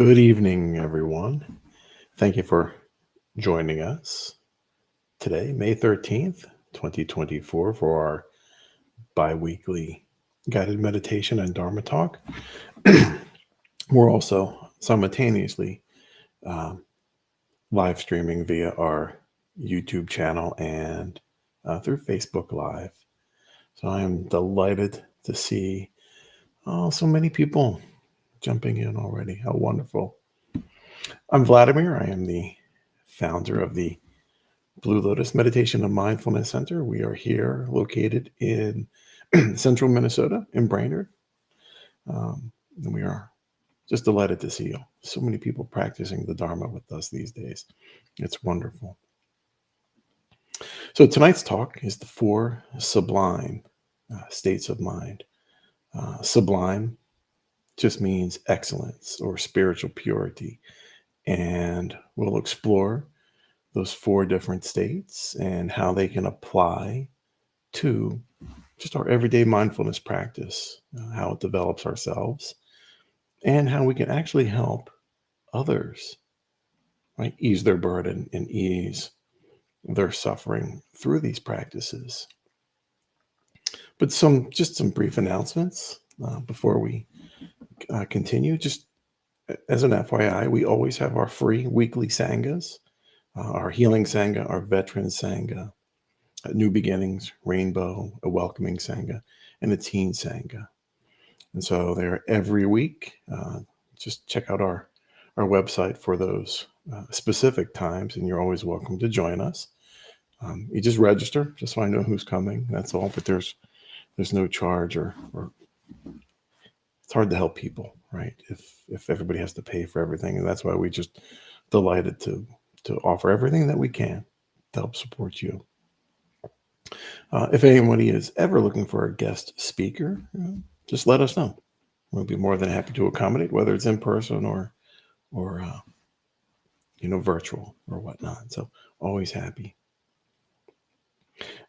Good evening, everyone. Thank you for joining us today, May 13th, 2024, for our bi-weekly guided meditation and Dharma talk. We're also simultaneously live streaming via our YouTube channel and through Facebook Live. So I am delighted to see so many people jumping in already. How wonderful. I'm Vladimir. I am the founder of the Blue Lotus Meditation and Mindfulness Center. We are here located in central Minnesota, in Brainerd. And we are just delighted to see so many people practicing the Dharma with us these days. It's wonderful. So tonight's talk is the 4 sublime states of mind. Sublime just means excellence or spiritual purity. And we'll explore those 4 different states and how they can apply to just our everyday mindfulness practice, how it develops ourselves, and how we can actually help others, right? Ease their burden and ease their suffering through these practices. But some brief announcements before we continue. Just as an FYI, we always have our free weekly sanghas, our healing sangha, our veteran sangha, New Beginnings, Rainbow, a Welcoming Sangha, and a Teen Sangha. And so they're every week. Just check out our website for those specific times, and you're always welcome to join us. You just register, just so I know who's coming. That's all. But there's no charge, or it's hard to help people, right? If everybody has to pay for everything, and that's why we just delighted to offer everything that we can to help support you. If anybody is ever looking for a guest speaker, just let us know. We'll be more than happy to accommodate, whether it's in person or virtual or whatnot. So always happy.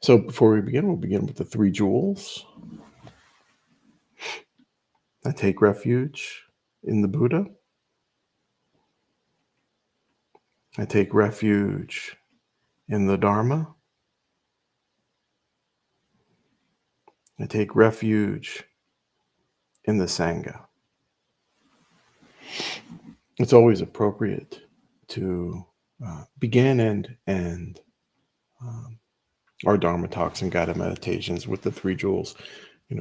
So before we begin, we'll begin with the 3 jewels. I take refuge in the Buddha. I take refuge in the Dharma. I take refuge in the Sangha. It's always appropriate to begin and end our Dharma talks and guided meditations with the 3 jewels,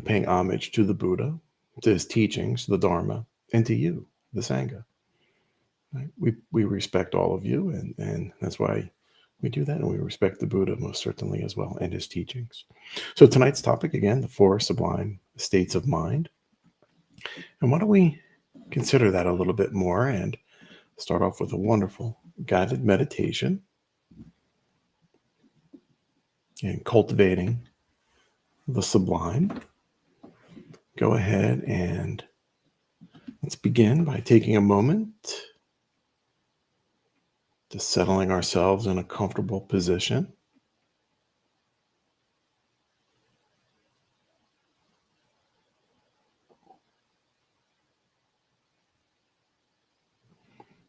paying homage to the Buddha, to his teachings, the Dharma, and to you, the Sangha. Right? We respect all of you, and that's why we do that, and we respect the Buddha most certainly as well, and his teachings. So tonight's topic, again, the 4 sublime states of mind. And why don't we consider that a little bit more and start off with a wonderful guided meditation and cultivating the sublime. Go ahead and let's begin by taking a moment, just settling ourselves in a comfortable position.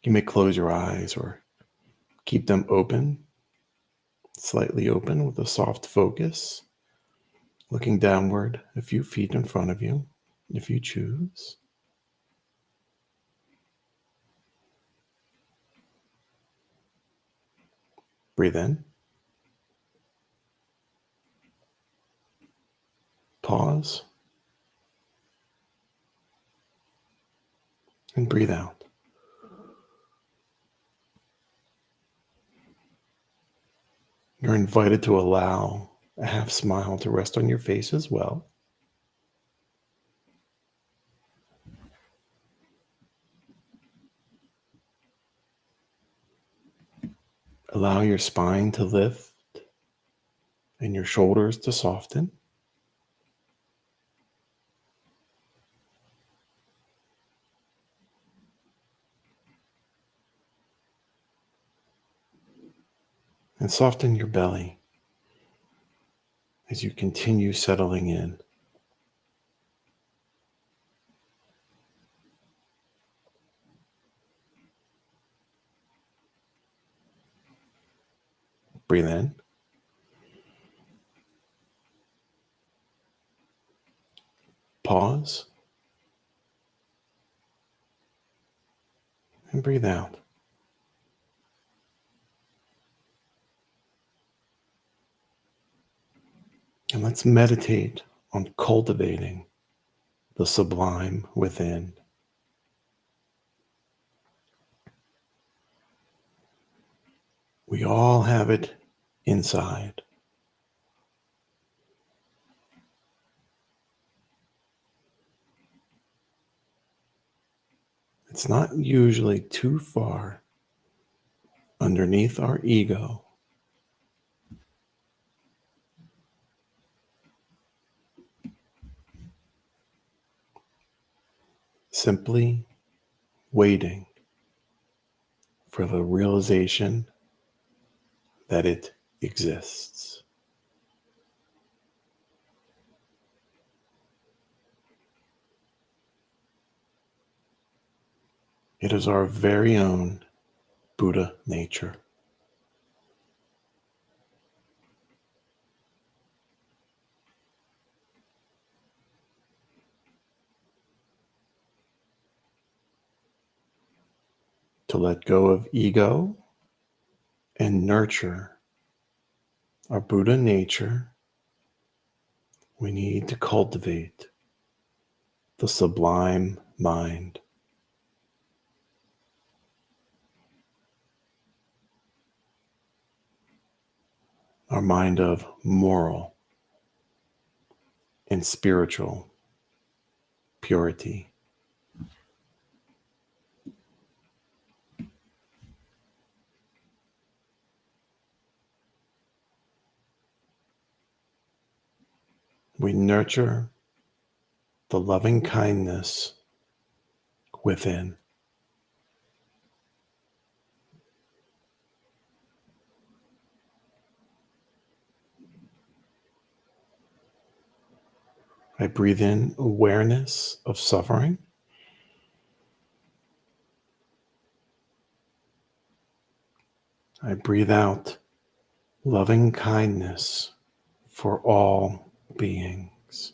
You may close your eyes or keep them open, slightly open with a soft focus, looking downward a few feet in front of you, if you choose. Breathe in. Pause. And breathe out. You're invited to allow a half smile to rest on your face as well. Allow your spine to lift and your shoulders to soften. And soften your belly as you continue settling in. Breathe in. Pause. And breathe out. And let's meditate on cultivating the sublime within. We all have it inside. It's not usually too far underneath our ego. Simply waiting for the realization that it exists. It is our very own Buddha nature. To let go of ego and nurture our Buddha nature, we need to cultivate the sublime mind. Our mind of moral and spiritual purity. We nurture the loving kindness within. I breathe in awareness of suffering. I breathe out loving kindness for all beings.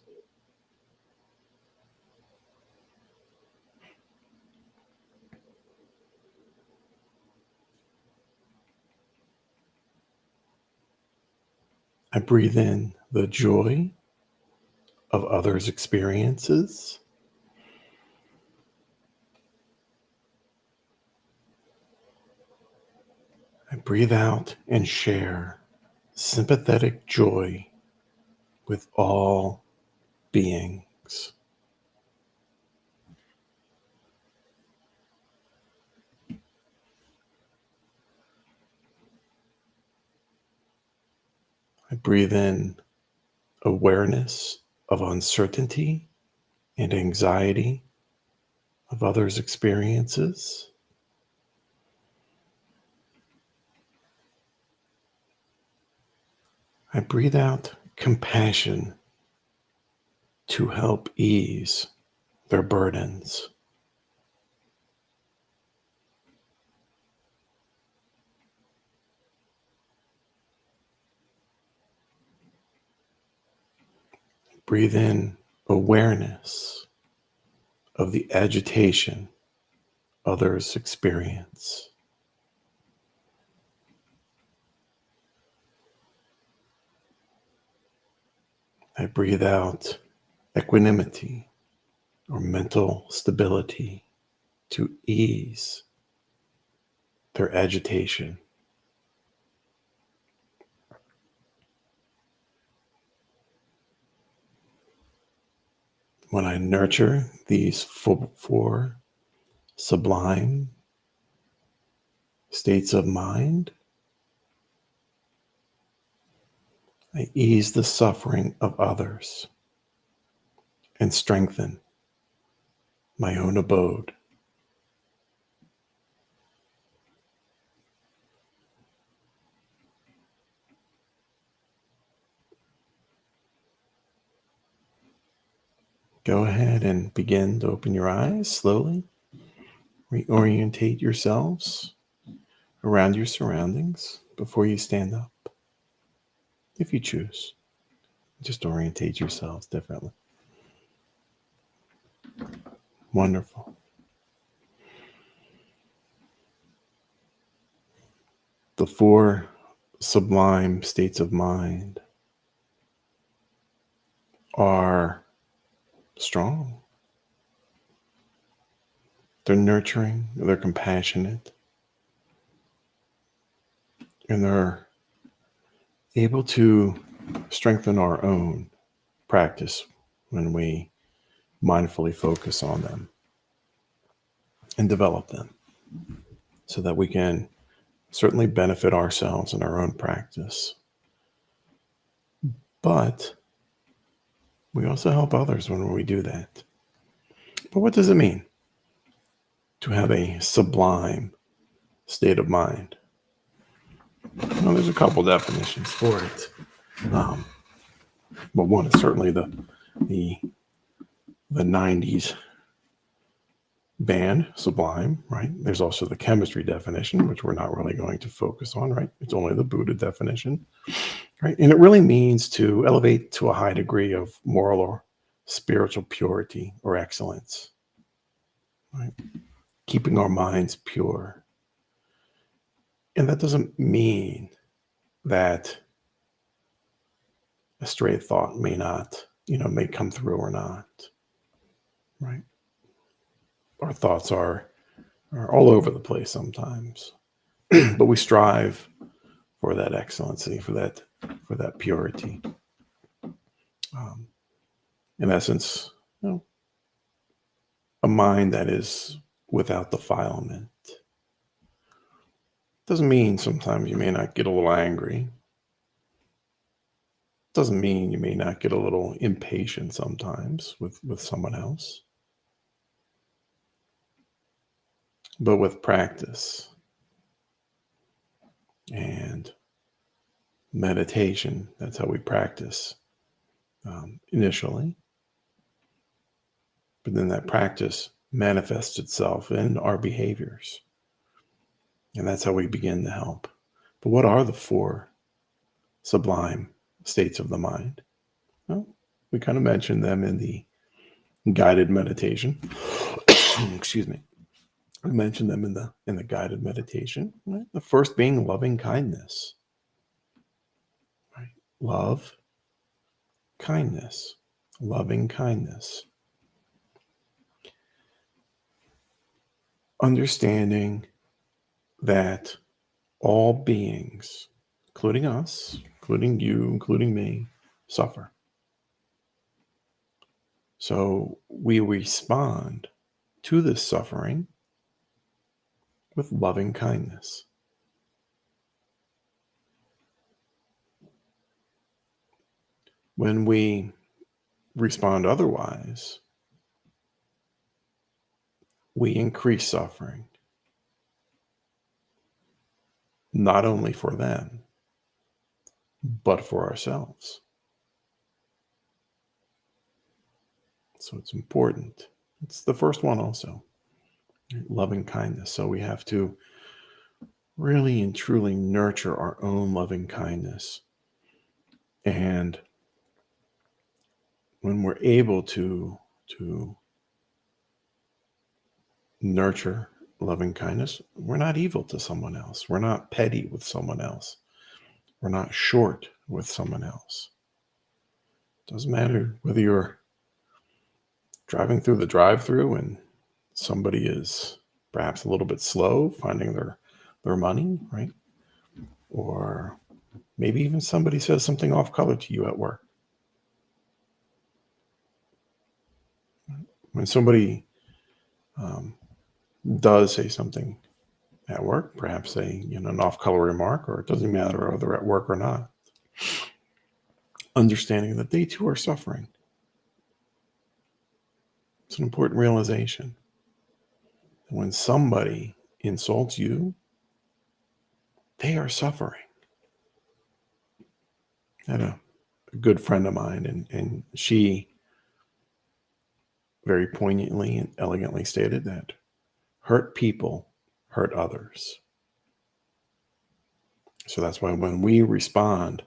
I breathe in the joy of others' experiences. I breathe out and share sympathetic joy with all beings. I breathe in awareness of uncertainty and anxiety of others' experiences. I breathe out compassion to help ease their burdens. Breathe in awareness of the agitation others experience. I breathe out equanimity or mental stability to ease their agitation. When I nurture these four sublime states of mind, I ease the suffering of others and strengthen my own abode. Go ahead and begin to open your eyes slowly. Reorientate yourselves around your surroundings before you stand up. if you choose. Just orientate yourselves differently. Wonderful. The 4 sublime states of mind are strong. They're nurturing, they're compassionate, and they're able to strengthen our own practice when we mindfully focus on them and develop them so that we can certainly benefit ourselves in our own practice. But we also help others when we do that. But what does it mean to have a sublime state of mind? Well, there's a couple definitions for it. But one is certainly the 90s band, Sublime, right? There's also the chemistry definition, which we're not really going to focus on, right? It's only the Buddha definition, right? And it really means to elevate to a high degree of moral or spiritual purity or excellence, right? Keeping our minds pure. And that doesn't mean that a stray thought may come through or not, right? Our thoughts are all over the place sometimes, but we strive for that excellency, for that purity. In essence, a mind that is without defilement. Doesn't mean sometimes you may not get a little angry. Doesn't mean you may not get a little impatient sometimes with someone else. But with practice and meditation, that's how we practice initially. But then that practice manifests itself in our behaviors. And that's how we begin to help. But what are the 4 sublime states of the mind? Well, we kind of mentioned them in the guided meditation. Excuse me. We mentioned them in the guided meditation. Right? The first being loving kindness. Right? Love, kindness, loving kindness. Understanding that all beings, including us, including you, including me, suffer. So we respond to this suffering with loving kindness. When we respond otherwise, we increase suffering. Not only for them, but for ourselves. So it's important. It's the first one also, loving kindness. So we have to really and truly nurture our own loving kindness. And when we're able to nurture loving kindness, we're not evil to someone else. We're not petty with someone else. We're not short with someone else. Doesn't matter whether you're driving through the drive-through and somebody is perhaps a little bit slow finding their money, right? Or maybe even somebody says something off color to you at work. When somebody does say something at work, perhaps an off-color remark, or it doesn't matter whether they're at work or not, understanding that they too are suffering. It's an important realization. When somebody insults you, they are suffering. I had a good friend of mine, and she very poignantly and elegantly stated that hurt people hurt others. So that's why when we respond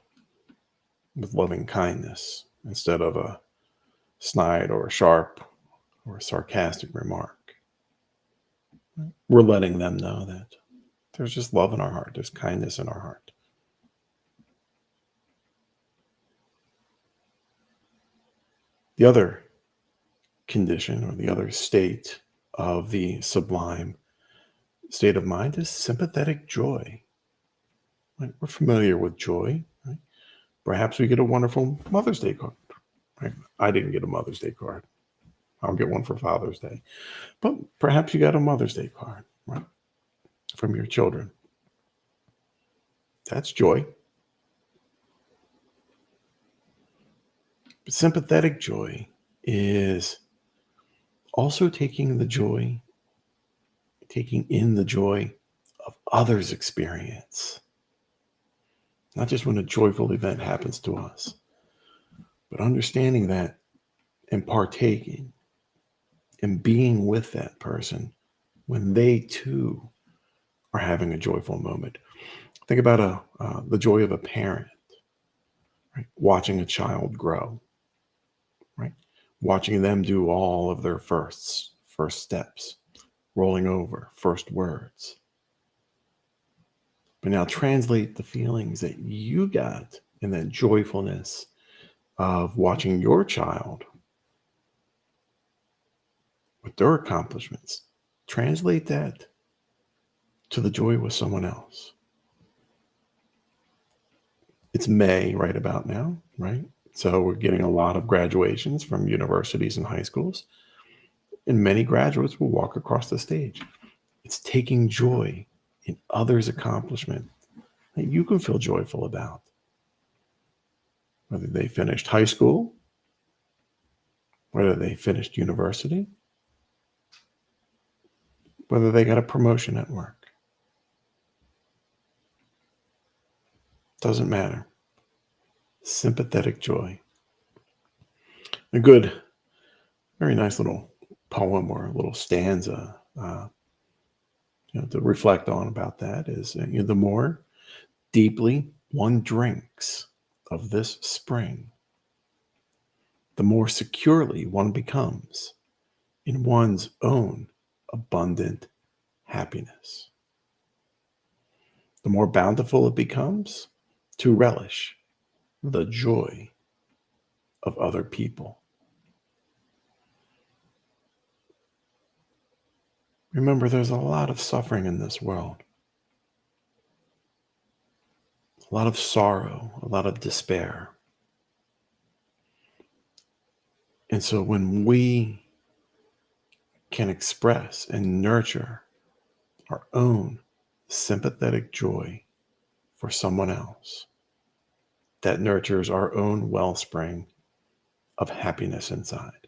with loving kindness instead of a snide or a sharp or a sarcastic remark. We're letting them know that there's just love in our heart. There's kindness in our heart. The other condition or the other state of the sublime state of mind is sympathetic joy. Right? We're familiar with joy. Right? Perhaps we get a wonderful Mother's Day card. Right? I didn't get a Mother's Day card. I'll get one for Father's Day. But perhaps you got a Mother's Day card, right, from your children. That's joy. But sympathetic joy is also taking in the joy of others' experience. Not just when a joyful event happens to us, but understanding that and partaking and being with that person when they too are having a joyful moment. Think about the joy of a parent, right? Watching a child grow, right? Watching them do all of their first steps, rolling over, first words. But now translate the feelings that you got in that joyfulness of watching your child with their accomplishments. Translate that to the joy with someone else. It's May right about now, right? So we're getting a lot of graduations from universities and high schools. And many graduates will walk across the stage. It's taking joy in others' accomplishment that you can feel joyful about. Whether they finished high school, whether they finished university, whether they got a promotion at work. Doesn't matter. Sympathetic joy. A good, very nice little poem or a little stanza to reflect on about that is the more deeply one drinks of this spring, the more securely one becomes in one's own abundant happiness. The more bountiful it becomes to relish the joy of other people. Remember, there's a lot of suffering in this world, a lot of sorrow, a lot of despair. And so when we can express and nurture our own sympathetic joy for someone else, that nurtures our own wellspring of happiness inside.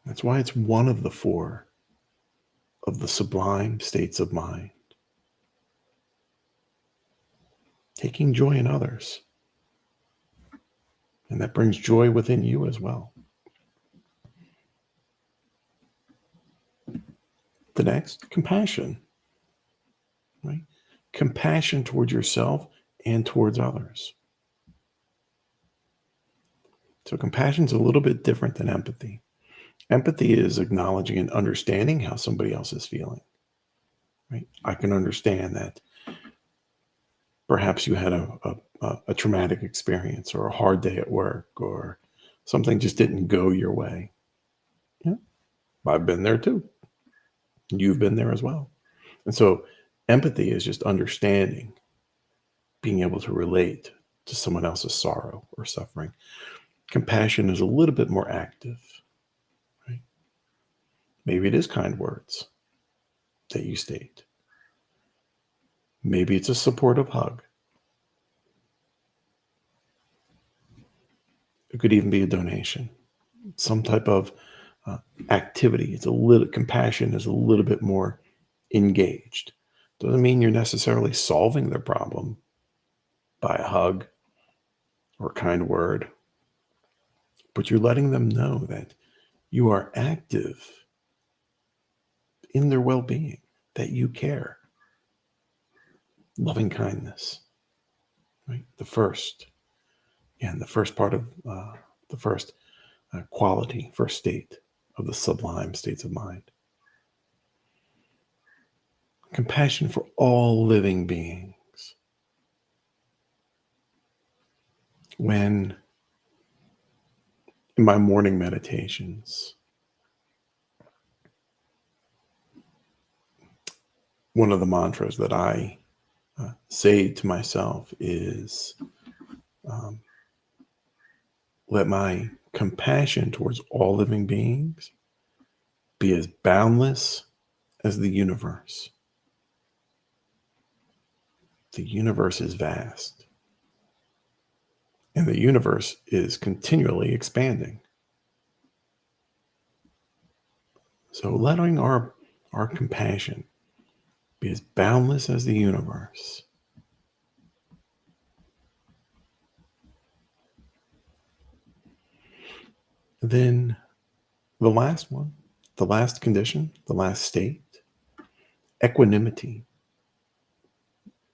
That's why it's one of the four of the sublime states of mind. Taking joy in others. And that brings joy within you as well. The next, compassion. Right? Compassion towards yourself and towards others. So compassion is a little bit different than empathy. Empathy is acknowledging and understanding how somebody else is feeling. Right? I can understand that perhaps you had a traumatic experience or a hard day at work or something just didn't go your way. Yeah, I've been there too. You've been there as well. And so empathy is just understanding, being able to relate to someone else's sorrow or suffering. Compassion is a little bit more active. Right? Maybe it is kind words that you state. Maybe it's a supportive hug. It could even be a donation, some type of activity. Compassion is a little bit more engaged. Doesn't mean you're necessarily solving their problem by a hug or a kind word, but you're letting them know that you are active in their well-being, that you care. Loving kindness. right? The first part of the first quality, first state of the sublime states of mind. Compassion for all living beings. When in my morning meditations, one of the mantras that I say to myself is, let my compassion towards all living beings be as boundless as the universe. The universe is vast, and the universe is continually expanding. So letting our compassion be as boundless as the universe. Then the last one, the last condition, the last state, equanimity,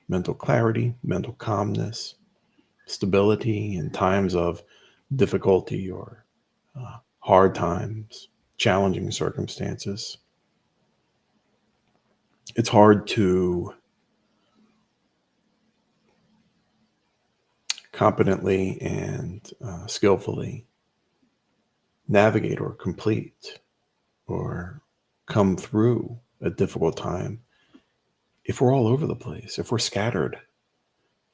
mental clarity, mental calmness, stability in times of difficulty or hard times, challenging circumstances. It's hard to competently and skillfully navigate or complete or come through a difficult time if we're all over the place, if we're scattered,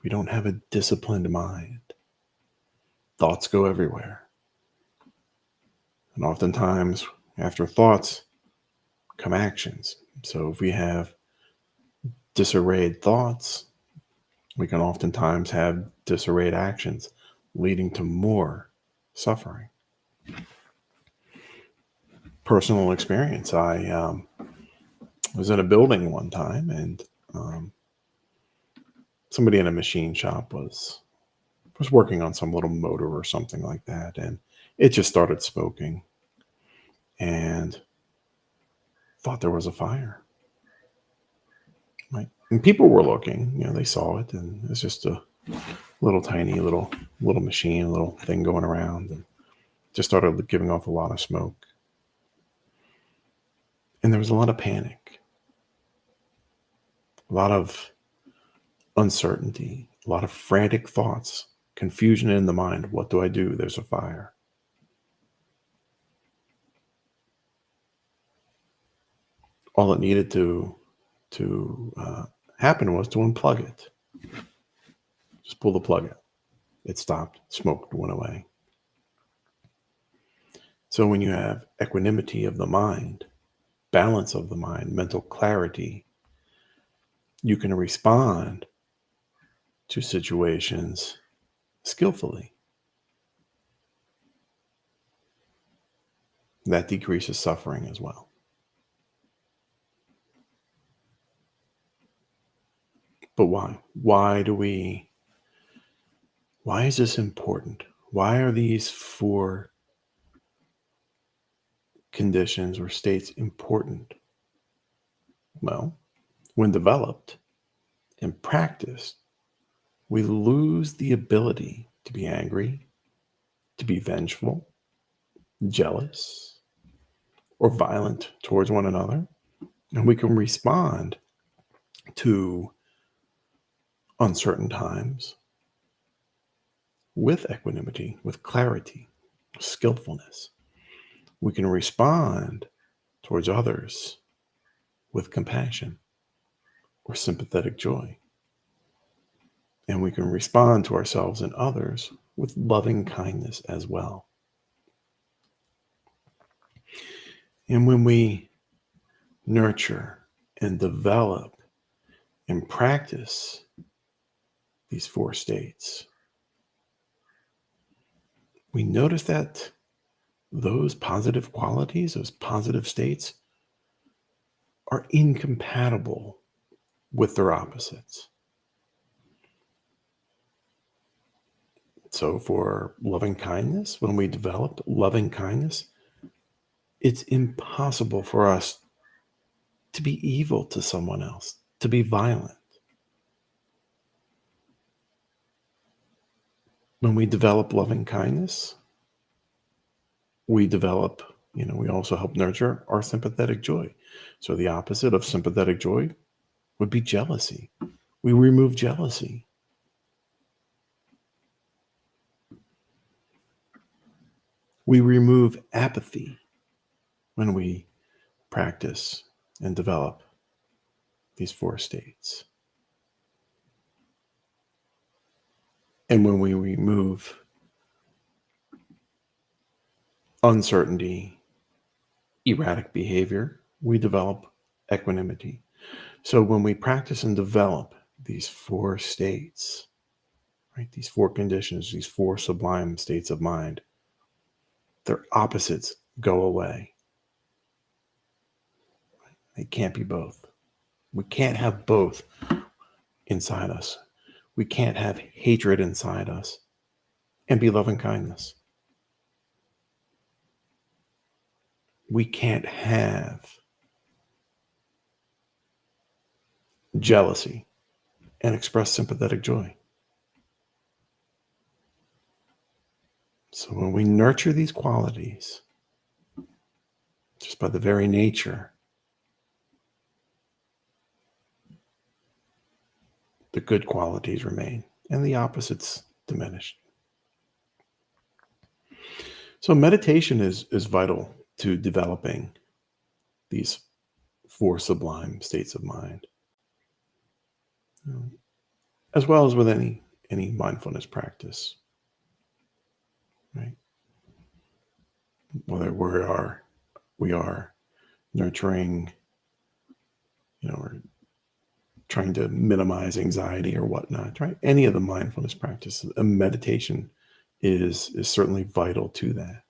we don't have a disciplined mind. Thoughts go everywhere. And oftentimes, after thoughts come actions. So if we have disarrayed thoughts, we can oftentimes have disarrayed actions leading to more suffering. Personal experience. I was in a building one time, and somebody in a machine shop was working on some little motor or something like that, and it just started smoking, and thought there was a fire. Right? And people were looking, they saw it, and it's just a little tiny little machine, a little thing going around, and just started giving off a lot of smoke. And there was a lot of panic, a lot of uncertainty, a lot of frantic thoughts, confusion in the mind. What do I do? There's a fire. All it needed to happen was to unplug it. Just pull the plug out. It stopped. Smoke went away. So when you have equanimity of the mind, balance of the mind, mental clarity, you can respond to situations skillfully. That decreases suffering as well. But why? Why is this important? Why are these 4 conditions or states important? Well, when developed and practiced, we lose the ability to be angry, to be vengeful, jealous, or violent towards one another. And we can respond to uncertain times with equanimity, with clarity, skillfulness. We can respond towards others with compassion or sympathetic joy. And we can respond to ourselves and others with loving kindness as well. And when we nurture and develop and practice these 4 states, we notice that those positive qualities, those positive states, are incompatible with their opposites. So for loving kindness, when we develop loving kindness, it's impossible for us to be evil to someone else, to be violent. When we develop loving kindness, we develop, we also help nurture our sympathetic joy. So the opposite of sympathetic joy would be jealousy. We remove jealousy. We remove apathy when we practice and develop these 4 states. And when we remove uncertainty, erratic behavior, we develop equanimity. So when we practice and develop these 4 states, right, these 4 conditions, these 4 sublime states of mind, their opposites go away. They can't be both. We can't have both inside us. We can't have hatred inside us and be loving kindness. We can't have jealousy and express sympathetic joy. So when we nurture these qualities, just by the very nature, the good qualities remain and the opposites diminish. So meditation is vital to developing these 4 sublime states of mind, as well as with any mindfulness practice, right? Whether we are nurturing, or trying to minimize anxiety or whatnot, right? Any of the mindfulness practices, a meditation is certainly vital to that.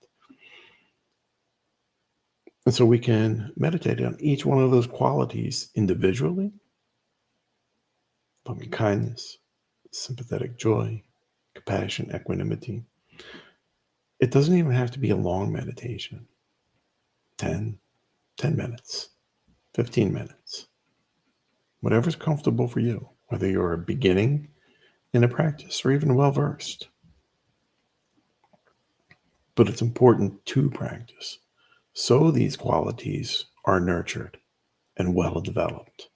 And so we can meditate on each one of those qualities individually: loving kindness, sympathetic joy, compassion, equanimity. It doesn't even have to be a long meditation. 10 minutes, 15 minutes, whatever's comfortable for you, whether you're beginning in a practice or even well-versed. But it's important to practice so these qualities are nurtured and well developed.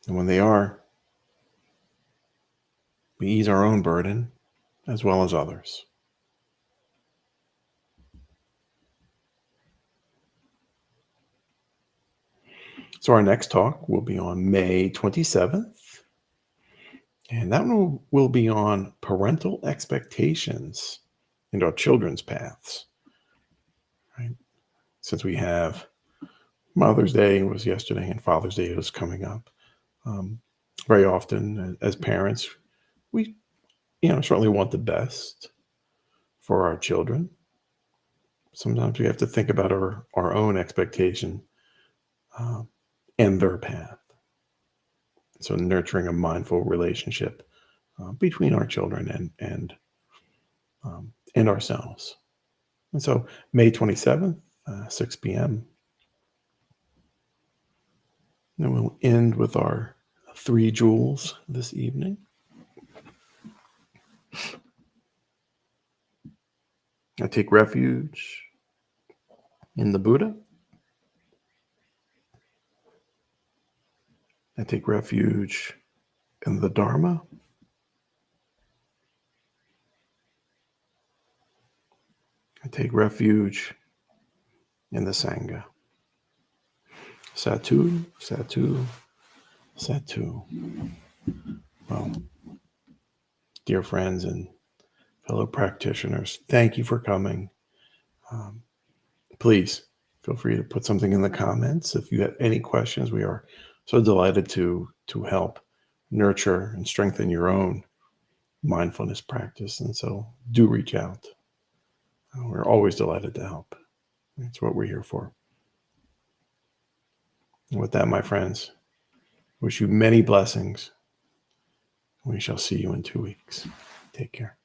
And when they are, we ease our own burden as well as others. So our next talk will be on May 27th. And that one will be on parental expectations and our children's paths. Right? Since we have Mother's Day was yesterday and Father's Day is coming up. Very often as parents, we certainly want the best for our children. Sometimes we have to think about our own expectation and their path. So nurturing a mindful relationship between our children and ourselves. And so May 27th, 6 p.m. And we'll end with our 3 jewels this evening. I take refuge in the Buddha. I take refuge in the Dharma. I take refuge in the Sangha. Sathu, Sathu, Sathu. Well, dear friends and fellow practitioners, thank you for coming. Please feel free to put something in the comments if you have any questions. We are so delighted to help nurture and strengthen your own mindfulness practice. And so do reach out. We're always delighted to help. That's what we're here for. And with that, my friends, wish you many blessings. We shall see you in 2 weeks. Take care.